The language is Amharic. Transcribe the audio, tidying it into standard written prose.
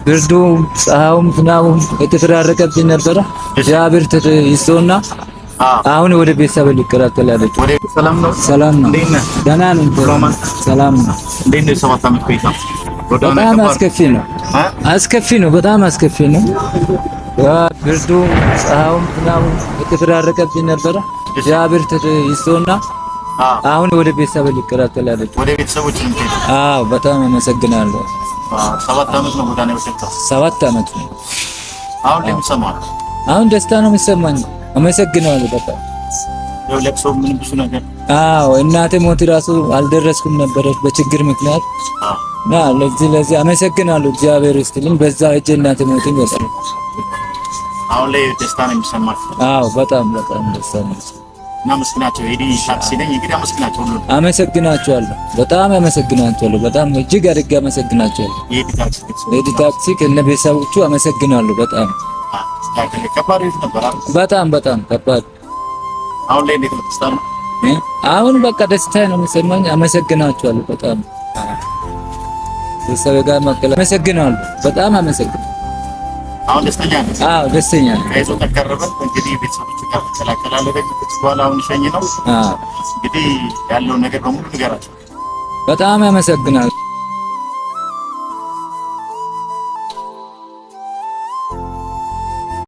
ብርዱ ፀሐዩም ዝናቡም የተፈራረቀብኝ ነበረ። እግዚአብሔር ይስጠውና አሁን ወደ ቤተሰብ ሊቀላቀል ያለች። ሰላም ነው። ሰላም ነው። ደህና ነኝ። ሰላም ነው። እንዴት ነው የሰባት ዓመት ቆይታ? በጣም አስከፊ ነው። አስከፊ ነው። በጣም አስከፊ ነው። ብርዱ ፀሐዩም ዝናቡም የተፈራረቀብኝ ነበረ። እግዚአብሔር ይስጠውና አሁን ወደ ቤተሰብ ሊቀላቀል ያለች። ወደ ቤተሰቦች እንዴት? አዎ በጣም አመሰግናለሁ። 7 ዓመት ነው ጎዳና የወጣው። 7 ዓመት ነው። አሁን ለምሰማው አሁን ደስታ ነው የሚሰማኝ። አመሰግናለሁ በጣም ያው ለቅሶ ምን ብዙ ነገር። አዎ እናቴ ሞት ራሱ አልደረስኩም ነበር በችግር ምክንያት። ለዚህ አመሰግናለሁ። እግዚአብሔር ይስጥልኝ። በዛ እጄ እናቴ ሞት ይወጣል። አሁን ላይ ደስታ ነው የሚሰማኝ። አዎ በጣም ደስታ ነው። እናመስግናቸው። ሄዲ ታክሲ ነኝ እንግዲህ አመስግናቸው ሁሉ አመሰግናቸዋለሁ። በጣም አመሰግናቸዋለሁ። በጣም እጅግ አድርጌ አመሰግናቸዋለሁ። ሄዲ ታክሲ ከነ ቤተሰቦቹ አመሰግናለሁ። በጣም ከባድ ነበር። በጣም ከባድ። አሁን ላይ እንዴት ደስታ ነው? አሁን በቃ ደስታ ነው የሚሰማኝ። አመሰግናቸዋለሁ። በጣም ቤተሰብ ጋር ማከለ አመሰግናለሁ። በጣም አመሰግናለሁ። አሁን ደስተኛ ነኝ። አዎ ደስተኛ ነኝ። አይዞ ተቀረበ እንግዲህ ቤተሰቦች ጋር ተከላከላለ ደግሞ በኋላ አሁን ሸኝ ነው። እንግዲህ ያለው ነገር በሙሉ ንገራቸው። በጣም አመሰግናለሁ።